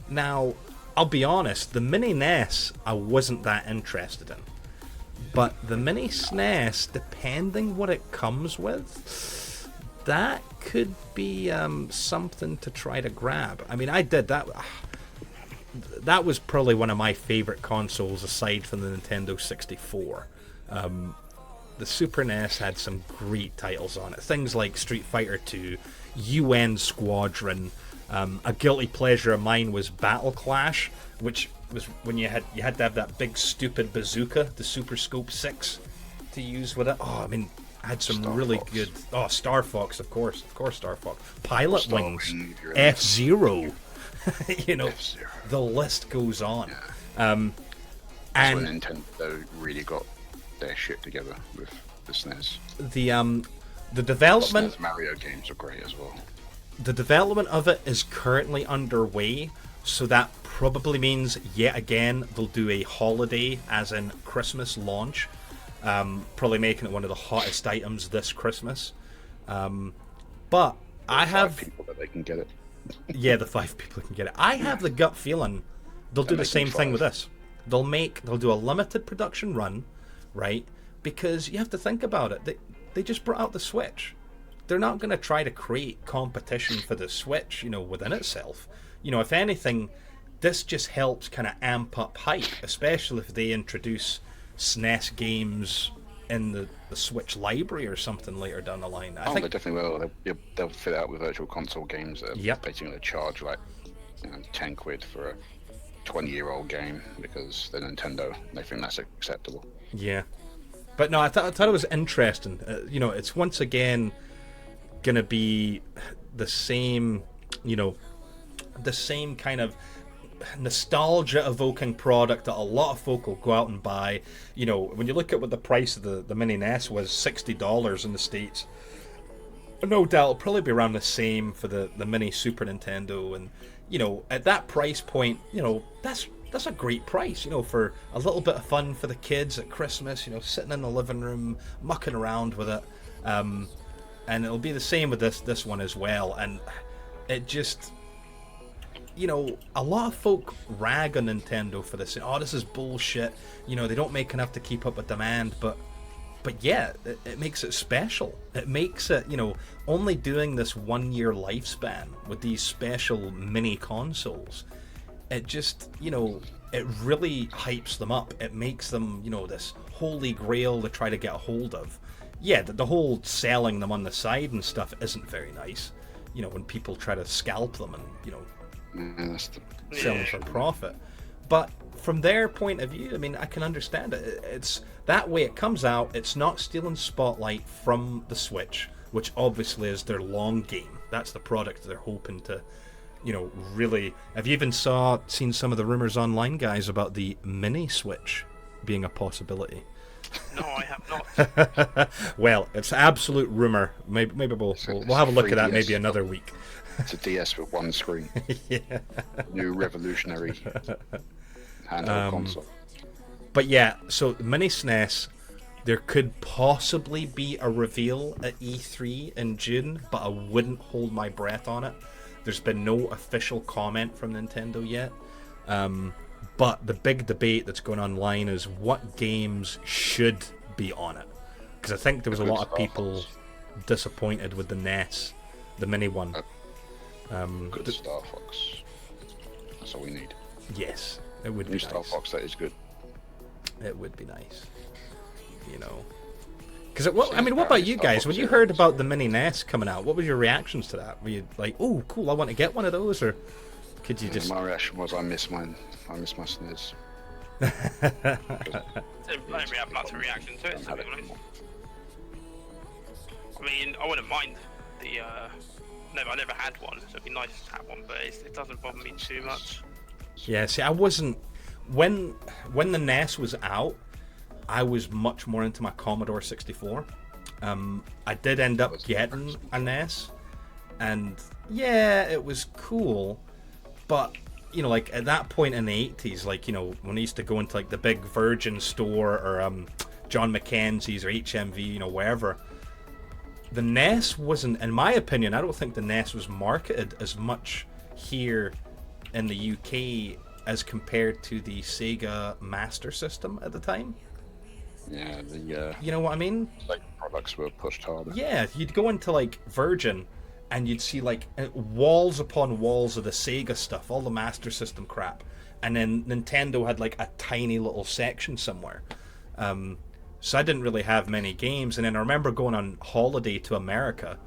Now, I'll be honest, the Mini NES I wasn't that interested in. But the Mini SNES, depending what it comes with, that could be something to try to grab. I mean, I did that. That was probably one of my favorite consoles aside from the Nintendo 64. The Super NES had some great titles on it. Things like Street Fighter 2, UN Squadron. A guilty pleasure of mine was Battle Clash, which was when you had to have that big stupid bazooka, the Super Scope 6, to use with it. Oh, I mean, I had some really good. Oh, Star Fox, of course, Star Fox. Pilot Wings, F-Zero. You know, F-Zero. The list goes on. Yeah. That's when Nintendo really got their shit together with the SNES. The development. SNES Mario games are great as well. The development of it is currently underway, so that probably means yet again they'll do a holiday, as in Christmas launch, probably making it one of the hottest items this Christmas. But I have 5 people that they can get it. Yeah, the 5 people can get it. I have the gut feeling they'll do the same thing with this. They'll do a limited production run, right? Because you have to think about it. They just brought out the Switch. They're not going to try to create competition for the Switch, you know, within itself. You know, if anything, this just helps kind of amp up hype, especially if they introduce SNES games in the Switch library or something later down the line. I think they definitely will. They'll fit out with virtual console games that are basically going to charge like 10 quid for a 20-year-old game because they're Nintendo and they think that's acceptable. Yeah. But no, I thought it was interesting. You know, it's once again gonna be the same, you know, the same kind of nostalgia-evoking product that a lot of folk will go out and buy. You know, when you look at what the price of the Mini NES was, $60 in the States. No doubt it'll probably be around the same for the Mini Super Nintendo. And, you know, at that price point, you know, that's a great price, you know, for a little bit of fun for the kids at Christmas, you know, sitting in the living room, mucking around with it. And it'll be the same with this one as well. And it just, you know, a lot of folk rag on Nintendo for this. Oh, this is bullshit. You know, they don't make enough to keep up with demand. But yeah, it makes it special. It makes it, you know, only doing this 1 year lifespan with these special mini consoles. It just, you know, it really hypes them up. It makes them, you know, this holy grail to try to get a hold of. Yeah, the whole selling them on the side and stuff isn't very nice. You know, when people try to scalp them and, you know, sell them for profit. But from their point of view, I mean, I can understand it. It's that way it comes out. It's not stealing spotlight from the Switch, which obviously is their long game. That's the product they're hoping to, you know, really. Have you even seen some of the rumors online, guys, about the mini Switch being a possibility? No, I have not. Well, it's absolute rumor. Maybe we'll have a look at that maybe another week. It's a DS with one screen. Yeah. New revolutionary handheld console. But yeah, so Mini SNES, there could possibly be a reveal at E3 in June, but I wouldn't hold my breath on it. There's been no official comment from Nintendo yet. But the big debate that's going online is what games should be on it. Because I think there was a lot of people disappointed with the NES, the mini one. Good Star Fox. That's all we need. Yes, it would be nice. Star Fox, that is good. It would be nice. You know. Because, I mean, what about you guys? When you heard about the mini NES coming out, what were your reactions to that? Were you like, oh, cool, I want to get one of those? Or could you just... My reaction was, I miss my SNES. I don't really have much of a reaction to it, to be honest. I mean, I wouldn't mind the... I never had one, so it'd be nice to have one, but it doesn't bother me too much. Yeah, see, I wasn't... When the NES was out, I was much more into my Commodore 64. I did end up getting a NES, and yeah, it was cool, but you know, like at that point in the 80s, like, you know, when I used to go into like the big Virgin store or John McKenzie's or HMV, you know, wherever, the NES wasn't, in my opinion, I don't think the NES was marketed as much here in the UK as compared to the Sega Master System at the time. Yeah, you know what I mean? Like products were pushed harder. Yeah, you'd go into like Virgin, and you'd see like walls upon walls of the Sega stuff, all the Master System crap, and then Nintendo had like a tiny little section somewhere. So I didn't really have many games, and then I remember going on holiday to America,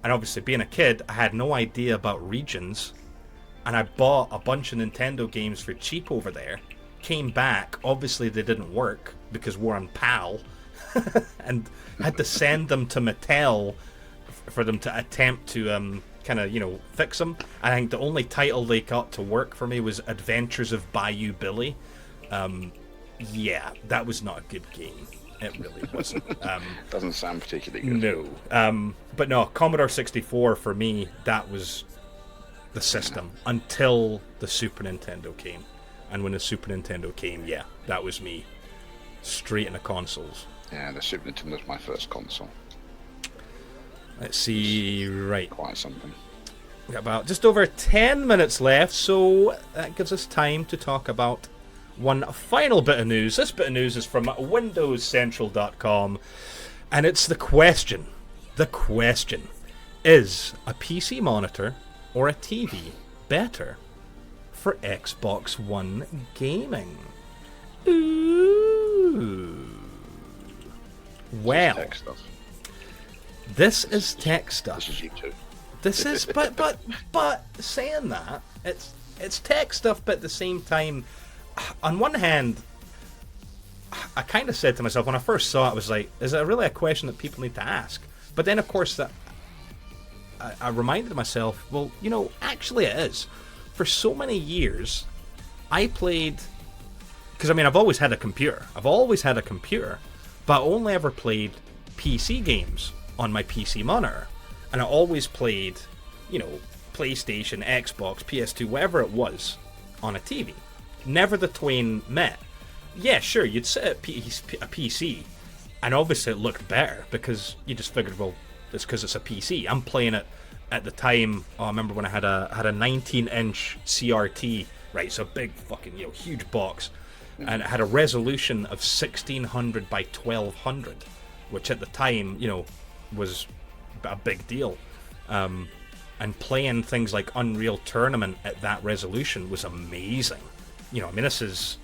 and obviously being a kid, I had no idea about regions, and I bought a bunch of Nintendo games for cheap over there. Came back, obviously they didn't work because we're on PAL, and had to send them to Mattel for them to attempt to kind of, fix them. I think the only title they got to work for me was Adventures of Bayou Billy. Yeah, that was not a good game. It really wasn't. Doesn't sound particularly good. No. But no, Commodore 64 for me, that was the system until the Super Nintendo came. And when the Super Nintendo came, yeah, that was me. Straight into consoles. Yeah, the Super Nintendo was my first console. Let's see, right. Quite something. We got about just over 10 minutes left, so that gives us time to talk about one final bit of news. This bit of news is from WindowsCentral.com, and it's the question. The question. Is a PC monitor or a TV better for Xbox One gaming? Ooh. Well, tech stuff. This is tech stuff. This is you too. This is, but saying that, it's tech stuff, but at the same time, on one hand, I kind of said to myself when I first saw it, I was like, is it really a question that people need to ask? But then, of course, that I reminded myself, well, actually it is. For so many years, I played, because I've always had a computer. But I only ever played PC games on my PC monitor. And I always played, PlayStation, Xbox, PS2, whatever it was, on a TV. Never the twain met. Yeah, sure, you'd sit at a PC, and obviously it looked better, because you just figured, well, it's because it's a PC. I'm playing it at the time. I remember when I had a 19-inch CRT, right? So big fucking, huge box, and it had a resolution of 1600 by 1200, which at the time, was a big deal. And playing things like Unreal Tournament at that resolution was amazing. This is,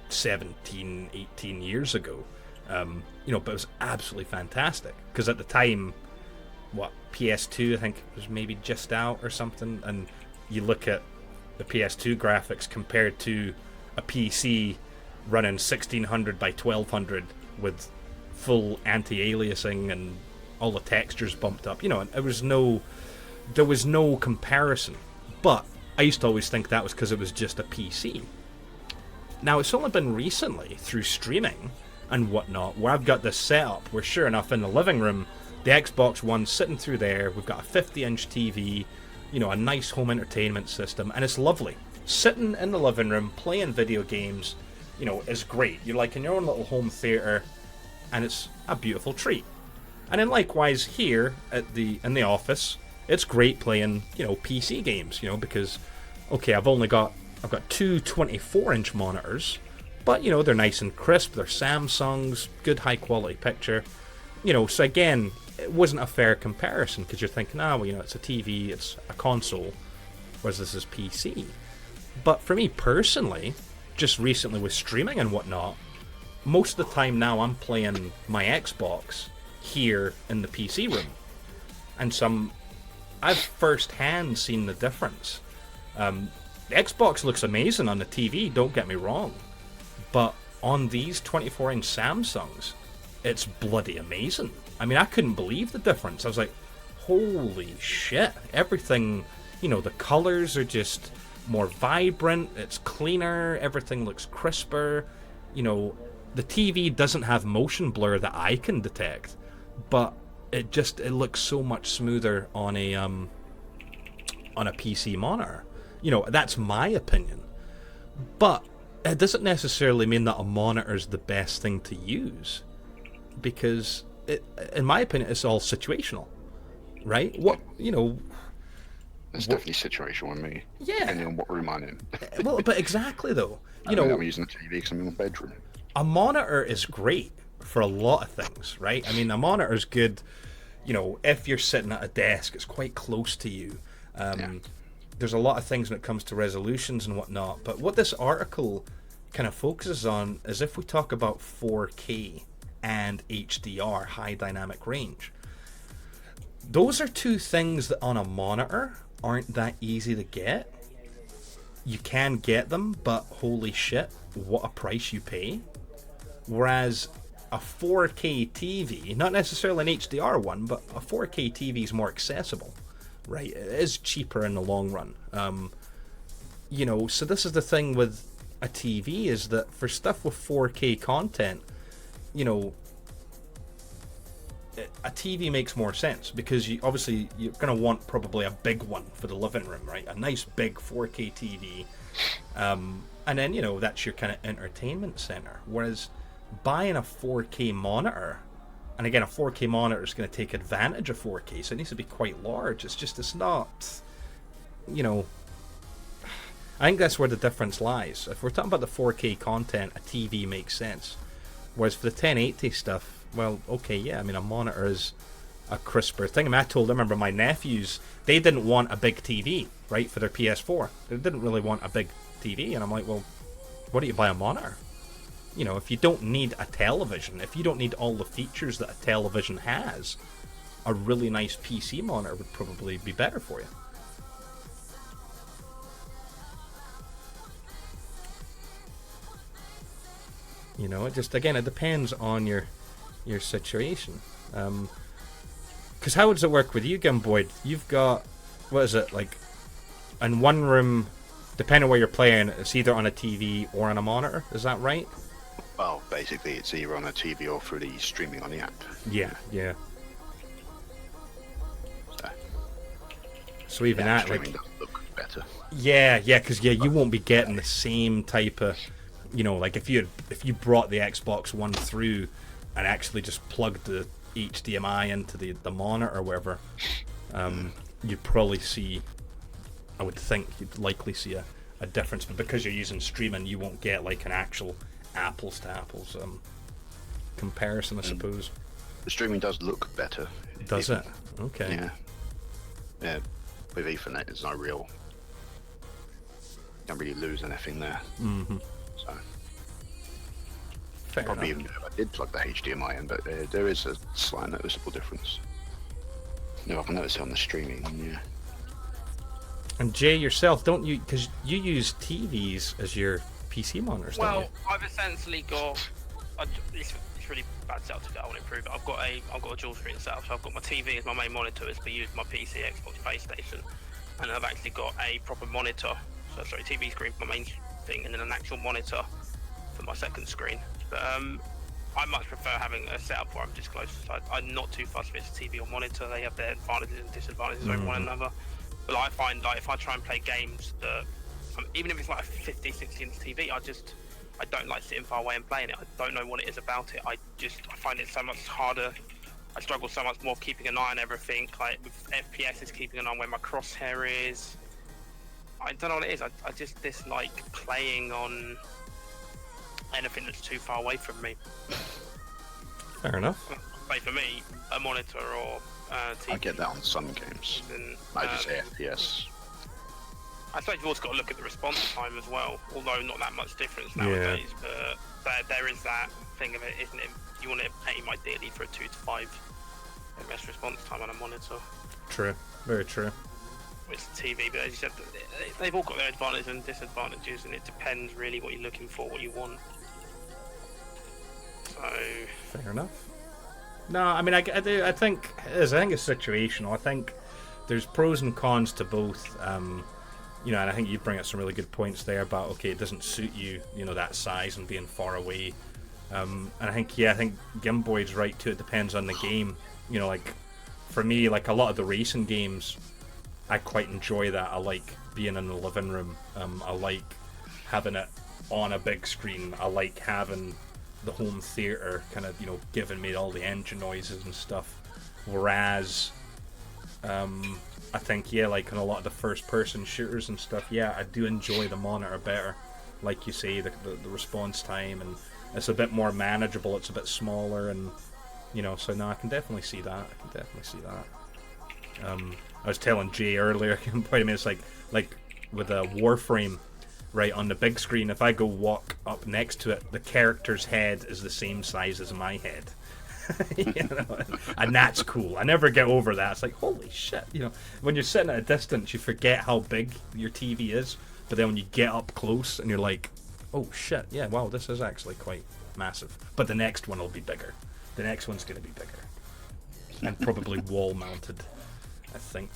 17, 18 years ago. But it was absolutely fantastic. Because at the time, PS2, I think, was maybe just out or something. And you look at the PS2 graphics compared to a PC running 1600 by 1200 with full anti-aliasing and all the textures bumped up. And there was no comparison. But I used to always think that was because it was just a PC. Now, it's only been recently, through streaming and whatnot, where I've got this setup where, sure enough, in the living room, the Xbox One's sitting through there, we've got a 50-inch TV, a nice home entertainment system, and it's lovely. Sitting in the living room, playing video games, is great. You're like in your own little home theater, and it's a beautiful treat. And then likewise here in the office, it's great playing, PC games, because, okay, I've got two 24-inch monitors, but, they're nice and crisp, they're Samsungs, good high-quality picture, so again, it wasn't a fair comparison, because you're thinking, it's a TV, it's a console, whereas this is PC. But for me personally, just recently with streaming and whatnot, most of the time now I'm playing my Xbox here in the PC room. And I've first-hand seen the difference. The Xbox looks amazing on the TV, don't get me wrong. But on these 24-inch Samsungs, it's bloody amazing. I couldn't believe the difference. I was like, holy shit. Everything, the colors are just more vibrant, it's cleaner, everything looks crisper. The TV doesn't have motion blur that I can detect, but it looks so much smoother on a PC monitor. That's my opinion. But it doesn't necessarily mean that a monitor is the best thing to use, because in my opinion, it's all situational, right? It's definitely situational with me. Yeah. Depending on what room I'm in. Well, but exactly though. I'm using a TV because I'm in my bedroom. A monitor is great for a lot of things, right? I mean, a monitor is good, if you're sitting at a desk, it's quite close to you. There's a lot of things when it comes to resolutions and whatnot. But what this article kind of focuses on is if we talk about 4K and HDR, high dynamic range. Those are two things that on a monitor aren't that easy to get. You can get them, but holy shit, what a price you pay. Whereas a 4K TV, not necessarily an HDR one, but a 4K TV is more accessible, right? It is cheaper in the long run. So this is the thing with a TV, is that for stuff with 4K content, a TV makes more sense because you're going to want probably a big one for the living room, right? A nice big 4K TV. And then, that's your kind of entertainment center. Whereas buying a 4K monitor, and again, a 4K monitor is going to take advantage of 4K, so it needs to be quite large. It's not, I think that's where the difference lies. If we're talking about the 4K content, a TV makes sense. Whereas for the 1080 stuff, well, okay, yeah, I mean, a monitor is a crisper thing. I remember my nephews, they didn't want a big TV, right, for their PS4. They didn't really want a big TV, and I'm like, well, why don't you buy a monitor? If you don't need a television, if you don't need all the features that a television has, a really nice PC monitor would probably be better for you. It just, again, it depends on your situation. Because how does it work with you, Gimboyd? You've got, what is it, like, in one room, depending on where you're playing, it's either on a TV or on a monitor, is that right? Well, basically it's either on a TV or through the streaming on the app. Yeah. So even that, streaming does look better. Yeah, because you won't be getting the same type of, like if you brought the Xbox One through and actually just plugged the HDMI into the monitor or whatever, you'd probably see, I would think you'd likely see a difference. But because you're using streaming, you won't get like an actual apples to apples comparison, I suppose. The streaming does look better. Does it? Okay. Yeah. With Ethernet, there's no real. Don't really lose anything there. Mm-hmm. So. Fair Probably enough. even if I did plug the HDMI in, but there is a slight noticeable difference. I can notice it on the streaming. Yeah. And Jay, yourself, don't you? Because you use TVs as your PC monitors, don't you? Well, I've essentially got. It's really bad setup to do. I want to improve it. I've got a dual screen setup. So I've got my TV as my main monitor, as we use my PC, Xbox, PlayStation, and I've actually got a proper monitor. So sorry, TV screen for my main thing, and then an actual monitor for my second screen. But I much prefer having a setup where I'm just close. I'm not too fussed if it's a TV or monitor. They have their advantages and disadvantages over one another. But I find, like, if I try and play games that, even if it's like a 50, 60 inch TV, I don't like sitting far away and playing it. I don't know what it is about it. I find it so much harder. I struggle so much more keeping an eye on everything. Like with FPS, is keeping an eye on where my crosshair is. I don't know what it is. I just dislike playing on anything that's too far away from me. Fair enough. Like for me, a monitor or TV. I get that on some games. I just say FPS. I suppose you've also got to look at the response time as well, although not that much difference nowadays, but there is that thing of it, isn't it? You want to aim ideally for a 2 to 5 ms response time on a monitor. True, very true. It's TV, but as you said, they've all got their advantages and disadvantages, and it depends really what you're looking for, what you want. So... Fair enough. No, I mean, I think it's situational. I think there's pros and cons to both. And I think you bring up some really good points there about, okay, it doesn't suit you, that size and being far away. And I think Gimboyd's right too. It depends on the game. Like for me, like a lot of the racing games, I quite enjoy that. I like being in the living room. I like having it on a big screen. I like having the home theater kind of, giving me all the engine noises and stuff. Whereas, I think, yeah, like on a lot of the first-person shooters and stuff, yeah, I do enjoy the monitor better. Like you say, the response time, and it's a bit more manageable, it's a bit smaller, and, you know, so no, I can definitely see that. I was telling Jay earlier, it's like with a Warframe, right, on the big screen, if I go walk up next to it, the character's head is the same size as my head. You know, and that's cool. I never get over that. It's like, holy shit, you know, when you're sitting at a distance, you forget how big your TV is, but then when you get up close and you're like, oh shit, yeah, wow, this is actually quite massive. But the next one will be bigger. The next one's going to be bigger. And probably wall mounted, I think.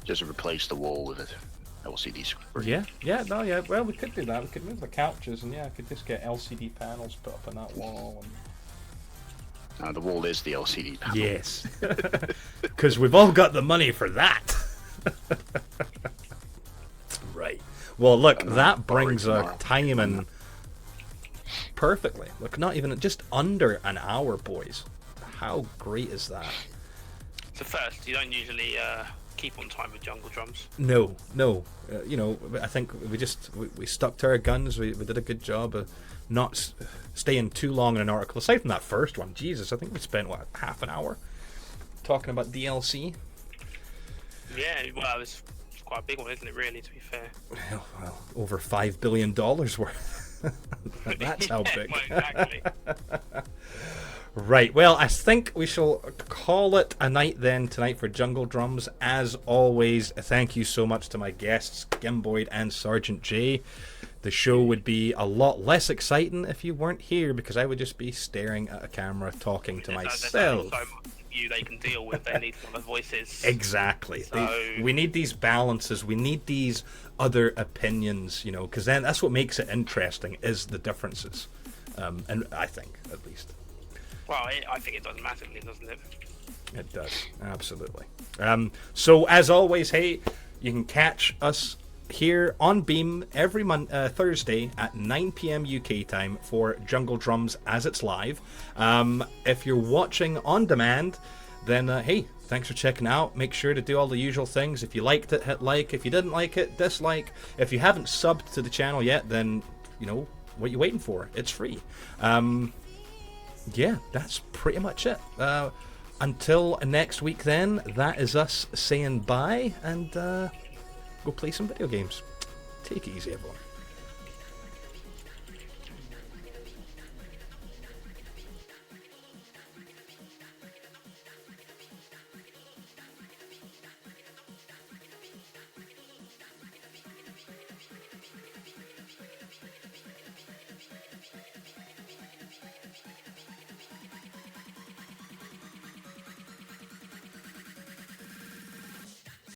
Just replace the wall with it. LCD screen. Yeah, well, we could do that. We could move the couches, and yeah, I could just get LCD panels put up on that wall. The wall is the LCD panel. Yes. Because we've all got the money for that. Right. Well, look, that brings our time in perfectly. Look, not even just under an hour, boys. How great is that? So first, you don't usually keep on time with Jungle Drums. No. You know, I think we stuck to our guns. We did a good job of not staying too long in an article. Aside from that first one, Jesus, I think we spent, half an hour talking about DLC? Yeah, well, it's quite a big one, isn't it, really, to be fair? Well, over $5 billion worth. That's how big. Well, exactly. Right, well, I think we shall call it a night then tonight for Jungle Drums. As always, thank you so much to my guests, Gimboyd and Sergeant J. The show would be a lot less exciting if you weren't here, because I would just be staring at a camera talking to myself. There's only so much of you they can deal with. They need some other voices. Exactly. So... we need these balances. We need these other opinions, you know, because then that's what makes it interesting, is the differences. And I think, at least. Well, I think it does massively, doesn't it? It does, absolutely. So, as always, hey, you can catch us here on Beam every Thursday at 9 p.m. UK time for Jungle Drums as it's live. If you're watching on demand, then hey, thanks for checking out. Make sure to do all the usual things. If you liked it, hit like. If you didn't like it, dislike. If you haven't subbed to the channel yet, then, you know, what are you waiting for? It's free. Yeah, that's pretty much it. Until next week then, that is us saying bye, and go play some video games. Take it easy, everyone.